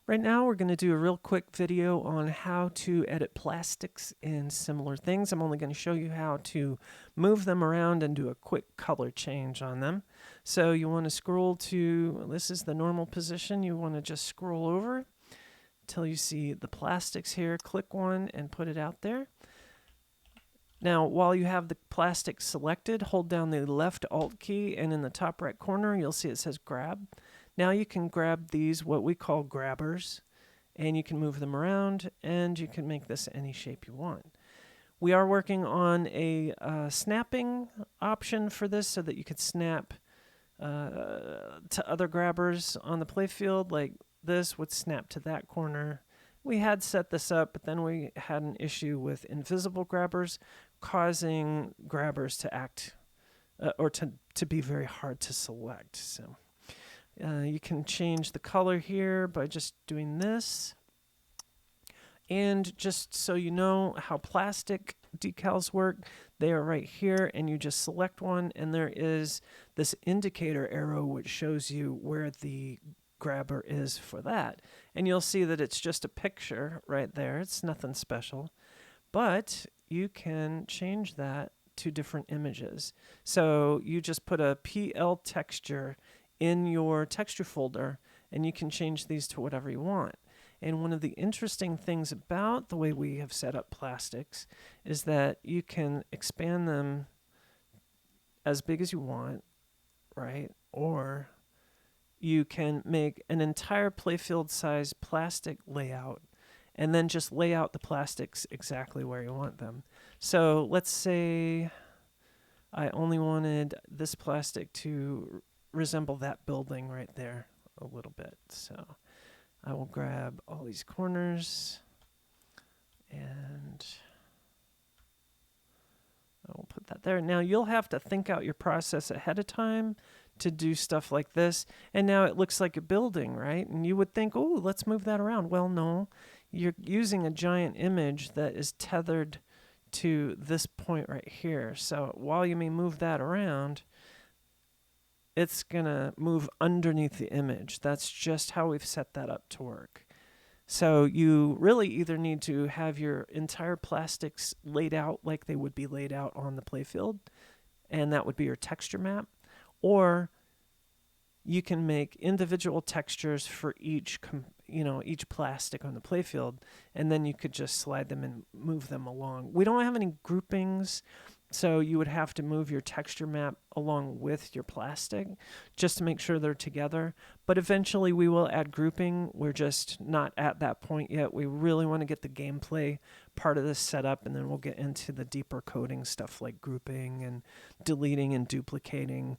Right now we're going to do a real quick video on how to edit plastics and similar things. I'm only going to show you how to move them around and do a quick color change on them. So you want to scroll to, this is the normal position, you want to just scroll over till you see the plastics here. Click one and put it out there. Now, while you have the plastic selected, hold down the left Alt key, and in the top right corner, you'll see it says Grab. Now you can grab these, what we call grabbers, and you can move them around, and you can make this any shape you want. We are working on a snapping option for this so that you could snap to other grabbers on the playfield, like this would snap to that corner. We had set this up, but then we had an issue with invisible grabbers causing grabbers to act or to be very hard to select. So you can change the color here by just doing this. And just so you know how plastic decals work, they are right here, and you just select one, and there is this indicator arrow which shows you where the grabber is for that. And you'll see that it's just a picture right there. It's nothing special. But you can change that to different images. So you just put a PL texture in your texture folder, and you can change these to whatever you want. And one of the interesting things about the way we have set up plastics is that you can expand them as big as you want, right? Or you can make an entire playfield size plastic layout and then just lay out the plastics exactly where you want them. So let's say I only wanted this plastic to resemble that building right there a little bit. So I will grab all these corners and I will put that there. Now you'll have to think out your process ahead of time to do stuff like this. And now it looks like a building, right? And you would think, oh, let's move that around. Well, no, you're using a giant image that is tethered to this point right here. So while you may move that around, it's going to move underneath the image. That's just how we've set that up to work. So you really either need to have your entire plastics laid out like they would be laid out on the playfield, and that would be your texture map, or you can make individual textures for each plastic on the playfield, and then you could just slide them and move them along. We don't have any groupings, so you would have to move your texture map along with your plastic just to make sure they're together. But eventually we will add grouping. We're just not at that point yet. We really want to get the gameplay part of this set up, and then we'll get into the deeper coding stuff like grouping and deleting and duplicating.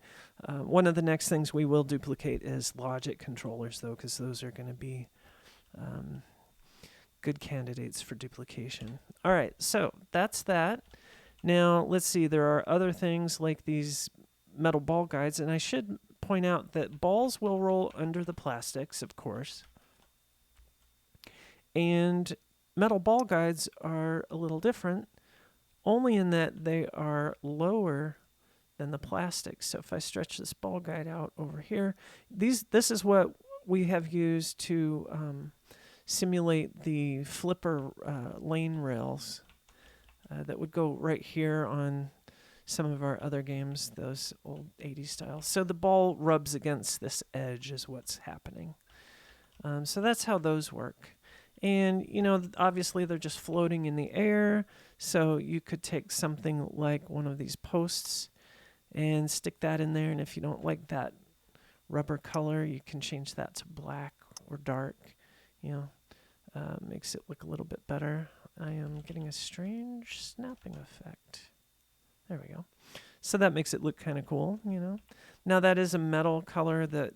One of the next things we will duplicate is logic controllers, though, because those are going to be good candidates for duplication. All right, so that's that. Now, let's see, there are other things like these metal ball guides, and I should point out that balls will roll under the plastics, of course. And metal ball guides are a little different, only in that they are lower than the plastic. So if I stretch this ball guide out over here, this is what we have used to simulate the flipper lane rails that would go right here on some of our other games, those old 80s styles. So the ball rubs against this edge is what's happening. So that's how those work. And, obviously they're just floating in the air, so you could take something like one of these posts and stick that in there, and if you don't like that rubber color, you can change that to black or dark. Makes it look a little bit better. I am getting a strange snapping effect. There we go. So that makes it look kind of cool, Now that is a metal color that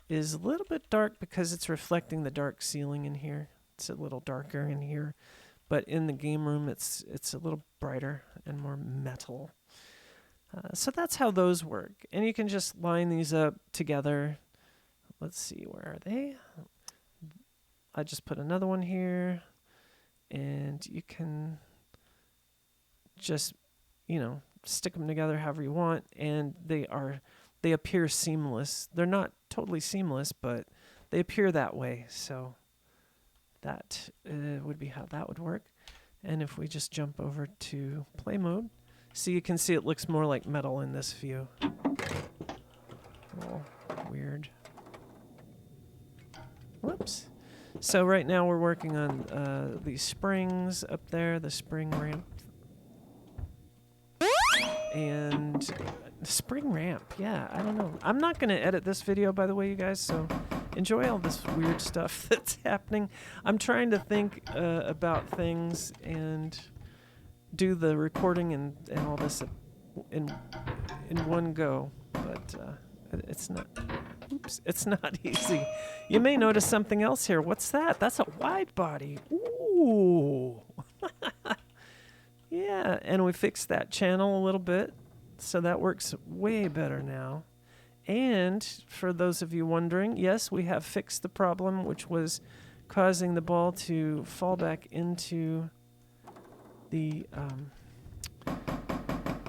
is a little bit dark because it's reflecting the dark ceiling in here. It's a little darker in here, but in the game room it's a little brighter and more metal. So that's how those work. And you can just line these up together. Let's see, where are they? I just put another one here, and you can just, stick them together however you want, and they appear seamless. They're not totally seamless, but they appear that way. So that would be how that would work. And if we just jump over to play mode, so you can see it looks more like metal in this view. Oh, weird. Whoops. So right now we're working on these springs up there, the spring ramp. And spring ramp, yeah, I don't know. I'm not going to edit this video, by the way, you guys, so enjoy all this weird stuff that's happening. I'm trying to think about things and do the recording and all this in one go, but it's not. Oops, it's not easy. You may notice something else here. What's that? That's a wide body. Ooh. Yeah, and we fixed that channel a little bit, so that works way better now. And for those of you wondering, yes, we have fixed the problem, which was causing the ball to fall back into the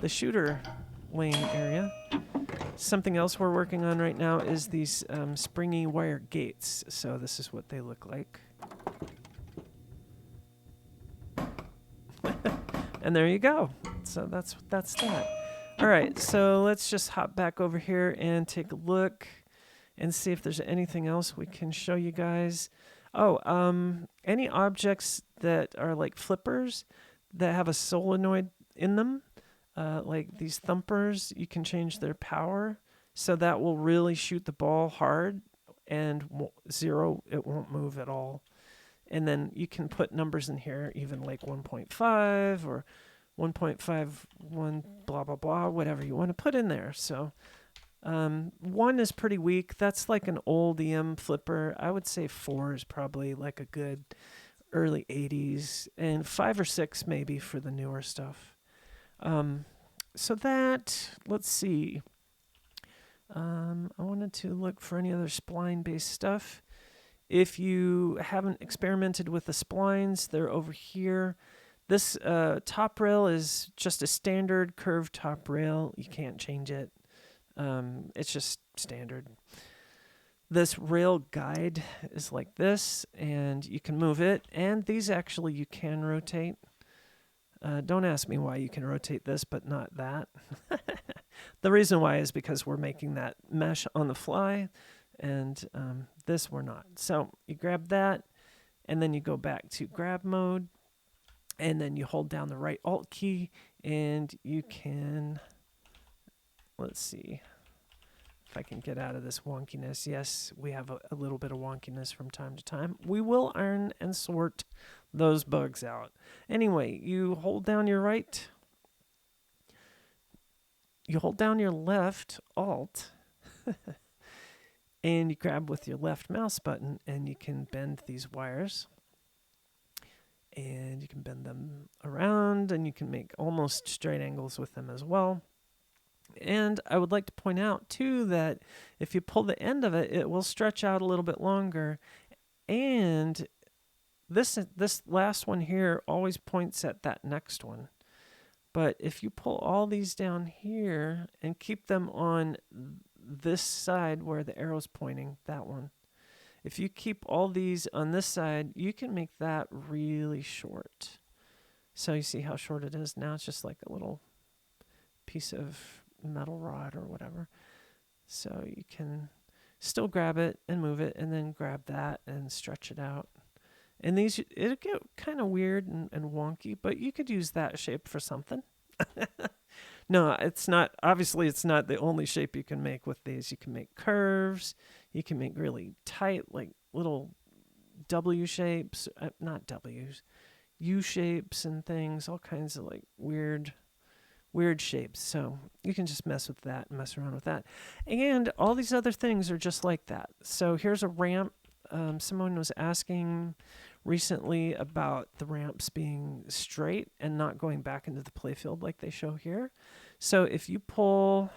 shooter lane area. Something else we're working on right now is these springy wire gates. So this is what they look like. And there you go. So that's that. All right, so let's just hop back over here and take a look and see if there's anything else we can show you guys. Oh, any objects that are like flippers that have a solenoid in them, like these thumpers, you can change their power. So that will really shoot the ball hard, and zero, it won't move at all. And then you can put numbers in here, even like 1.5 or 1.51, blah, blah, blah, whatever you want to put in there. So 1 is pretty weak. That's like an old EM flipper. I would say 4 is probably like a good early 80s, and 5 or 6 maybe for the newer stuff. So that, let's see. I wanted to look for any other spline-based stuff. If you haven't experimented with the splines, they're over here. This top rail is just a standard curved top rail. You can't change it. It's just standard. This rail guide is like this, and you can move it. And these actually you can rotate. Don't ask me why you can rotate this, but not that. The reason why is because we're making that mesh on the fly, and this we're not. So you grab that, and then you go back to grab mode, and then you hold down the right Alt key, and you can, let's see if I can get out of this wonkiness. Yes, we have a little bit of wonkiness from time to time. We will iron and sort those bugs out. Anyway, you hold down your right, you hold down your left Alt, and you grab with your left mouse button, and you can bend these wires. And you can bend them around, and you can make almost straight angles with them as well. And I would like to point out, too, that if you pull the end of it, it will stretch out a little bit longer. And this last one here always points at that next one. But if you pull all these down here and keep them on this side where the arrow's pointing, that one, if you keep all these on this side, you can make that really short. So you see how short it is now? It's just like a little piece of metal rod or whatever. So you can still grab it and move it, and then grab that and stretch it out. And these, it'll get kind of weird and wonky, but you could use that shape for something. No, it's not. Obviously, it's not the only shape you can make with these. You can make curves. You can make really tight, like little W shapes, not W's, U shapes and things, all kinds of like weird shapes. So you can just mess with that and mess around with that. And all these other things are just like that. So here's a ramp. Someone was asking recently about the ramps being straight and not going back into the playfield like they show here. So if you pull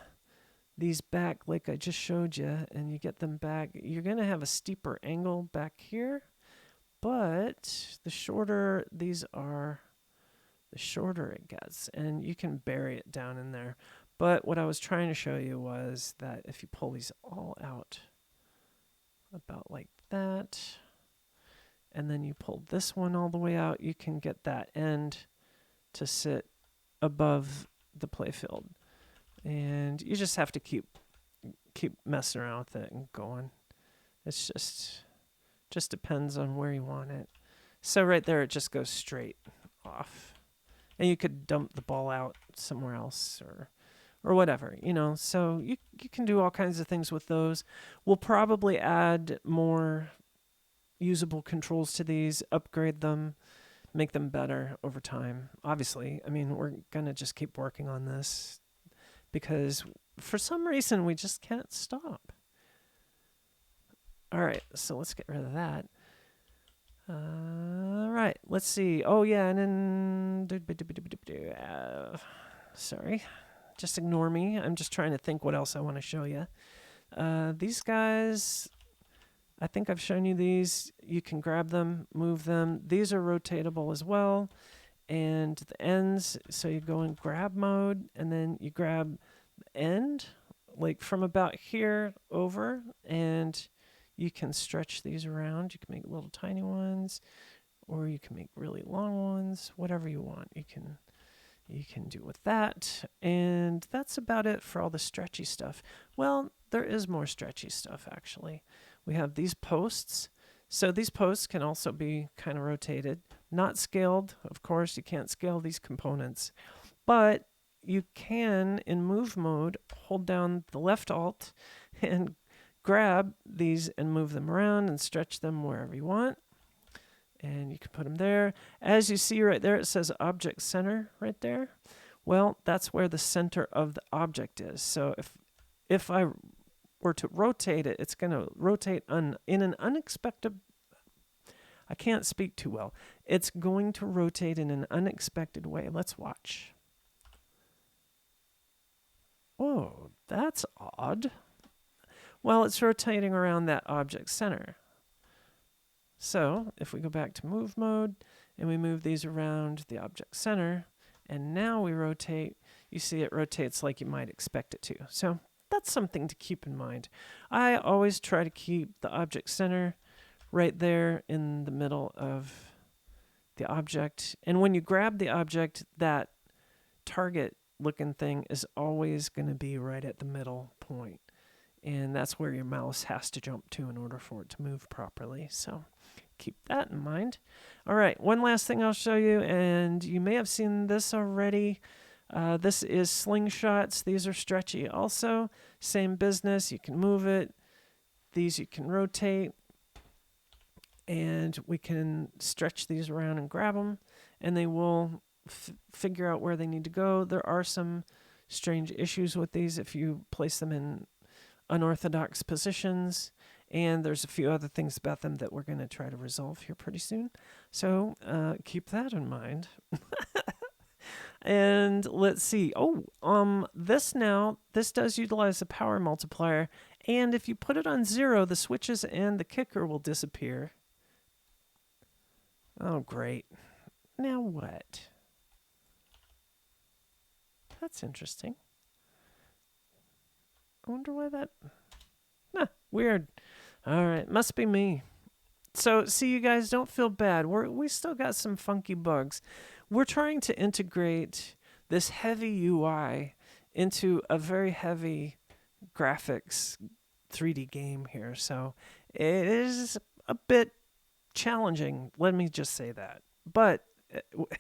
these back like I just showed you and you get them back, you're going to have a steeper angle back here. But the shorter these are, the shorter it gets, and you can bury it down in there. But what I was trying to show you was that if you pull these all out about like that, and then you pull this one all the way out, you can get that end to sit above the playfield. And you just have to keep messing around with it and going. It's just depends on where you want it. So right there, it just goes straight off. And you could dump the ball out somewhere else or whatever, you know. So you can do all kinds of things with those. We'll probably add more usable controls to these, upgrade them, make them better over time. Obviously, I mean, we're going to just keep working on this because for some reason we just can't stop. All right, so let's get rid of that. All right, let's see. Oh, yeah, and then... sorry. Just ignore me. I'm just trying to think what else I want to show you. These guys, I think I've shown you these. You can grab them, move them. These are rotatable as well. And the ends, so you go in grab mode, and then you grab the end, like from about here over, and you can stretch these around. You can make little tiny ones, or you can make really long ones, whatever you want. You can do with that. And that's about it for all the stretchy stuff. Well, there is more stretchy stuff, actually. We have these posts. So these posts can also be kind of rotated. Not scaled, of course. You can't scale these components. But you can, in move mode, hold down the left alt and grab these and move them around and stretch them wherever you want. And you can put them there. As you see right there, it says object center right there. Well, that's where the center of the object is. So if I were to rotate it, it's going to rotate in an unexpected... I can't speak too well. It's going to rotate in an unexpected way. Let's watch. Oh, that's odd. Well, it's rotating around that object center. So if we go back to move mode and we move these around the object center, and now we rotate, you see it rotates like you might expect it to. So that's something to keep in mind. I always try to keep the object center right there in the middle of the object. And when you grab the object, that target looking thing is always going to be right at the middle point. And that's where your mouse has to jump to in order for it to move properly. So keep that in mind. All right, one last thing I'll show you, and you may have seen this already. This is slingshots. These are stretchy also. Same business. You can move it. These you can rotate. And we can stretch these around and grab them, and they will figure out where they need to go. There are some strange issues with these if you place them in unorthodox positions, and there's a few other things about them that we're going to try to resolve here pretty soon. So keep that in mind. And let's see. This does utilize the power multiplier, and if you put it on 0, the switches and the kicker will disappear. Oh, great. Now what? That's interesting. I wonder why that... weird. All right, must be me. So, see, you guys, don't feel bad. We still got some funky bugs. We're trying to integrate this heavy UI into a very heavy graphics 3D game here. So, it is a bit challenging, let me just say that. But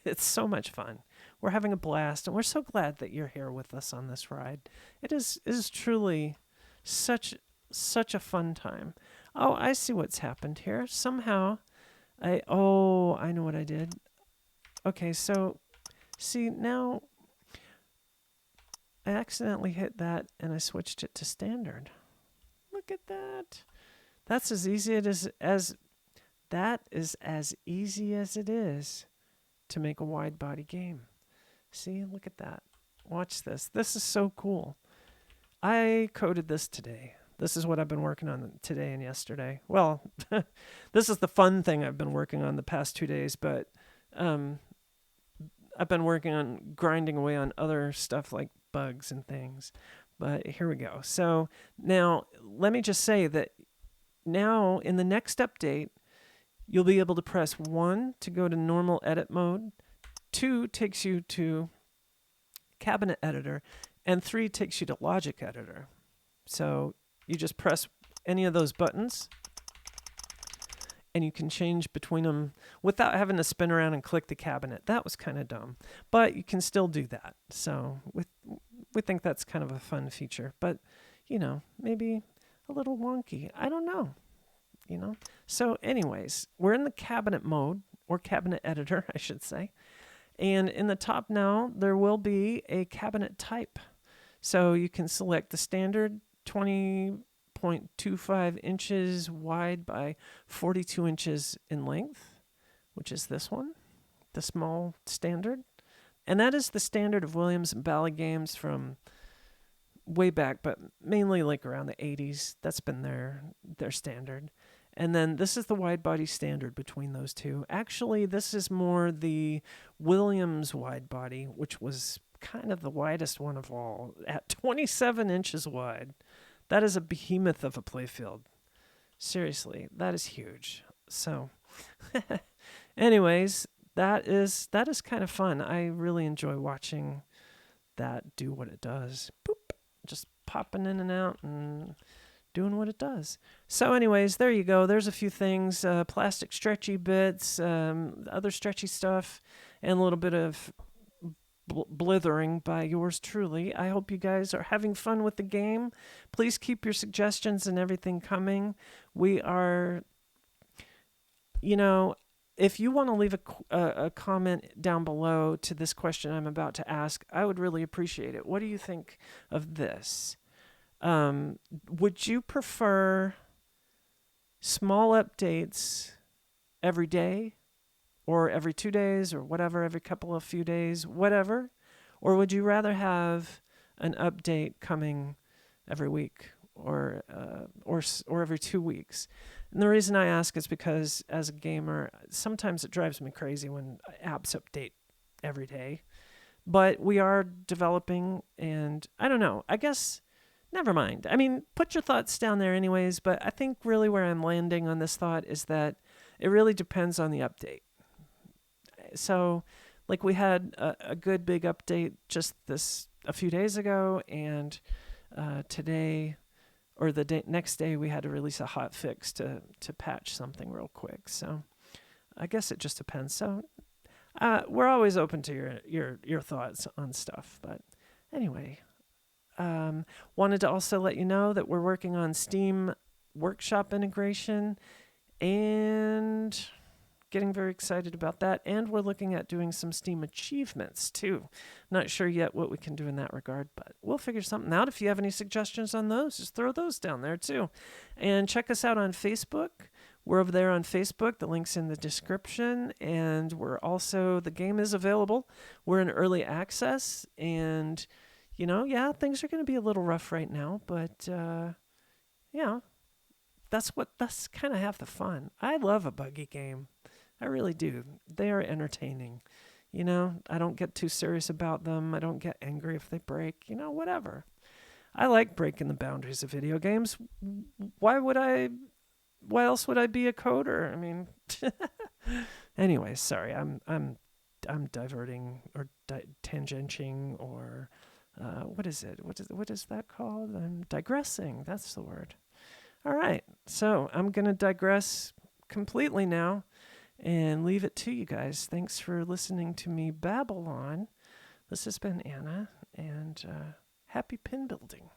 it's so much fun. We're having a blast, and we're so glad that you're here with us on this ride. It is truly such a fun time. Oh, I see what's happened here. Somehow, I know what I did. Okay, so see, now I accidentally hit that, and I switched it to standard. Look at that. That's as easy as easy as it is to make a wide body game. See, look at that. Watch this. This is so cool. I coded this today. This is what I've been working on today and yesterday. Well, this is the fun thing I've been working on the past 2 days, but I've been working on grinding away on other stuff like bugs and things. But here we go. So now let me just say that now in the next update, you'll be able to press 1 to go to normal edit mode, 2 takes you to cabinet editor, and 3 takes you to logic editor. So you just press any of those buttons and you can change between them without having to spin around and click the cabinet. That was kind of dumb, but you can still do that. So we think that's kind of a fun feature, but you know, maybe a little wonky. I don't know, you know. So anyways, we're in the cabinet mode, or cabinet editor, I should say. And in the top now, there will be a cabinet type. So you can select the standard 20.25 inches wide by 42 inches in length, which is this one, the small standard. And that is the standard of Williams and Bally games from way back, but mainly like around the 80s. That's been their standard. And then this is the wide body standard between those two. Actually, this is more the Williams wide body, which was kind of the widest one of all, at 27 inches wide. That is a behemoth of a playfield. Seriously, that is huge. So, anyways, that is kind of fun. I really enjoy watching that do what it does. Boop, just popping in and out and doing what it does. So anyways, there you go. There's a few things, plastic stretchy bits, other stretchy stuff, and a little bit of blithering by yours truly. I hope you guys are having fun with the game. Please keep your suggestions and everything coming. We are, you know, if you want to leave a comment down below to this question I'm about to ask, I would really appreciate it. What do you think of this? Would you prefer small updates every day or every 2 days or whatever, every couple of few days, whatever? Or would you rather have an update coming every week or every 2 weeks? And the reason I ask is because as a gamer, sometimes it drives me crazy when apps update every day. But we are developing, and I don't know, I guess never mind. I mean, put your thoughts down there anyways, but I think really where I'm landing on this thought is that it really depends on the update. So, like we had a good big update just a few days ago, and today, or the next day, we had to release a hot fix to patch something real quick. So, I guess it just depends. So, we're always open to your thoughts on stuff. But anyway. Wanted to also let you know that we're working on Steam Workshop integration and getting very excited about that. And we're looking at doing some Steam achievements too. Not sure yet what we can do in that regard, but we'll figure something out. If you have any suggestions on those, just throw those down there too. And check us out on Facebook. We're over there on Facebook. The link's in the description. And we're also, the game is available. We're in early access, and you know, yeah, things are going to be a little rough right now, but, yeah, that's kind of half the fun. I love a buggy game. I really do. They are entertaining. You know, I don't get too serious about them. I don't get angry if they break, you know, whatever. I like breaking the boundaries of video games. Why else would I be a coder? I mean, anyway, sorry, I'm diverting or tangenting or, what is it? What is that called? I'm digressing. That's the word. All right. So I'm going to digress completely now and leave it to you guys. Thanks for listening to me babble on. This has been Anna, and happy pin building.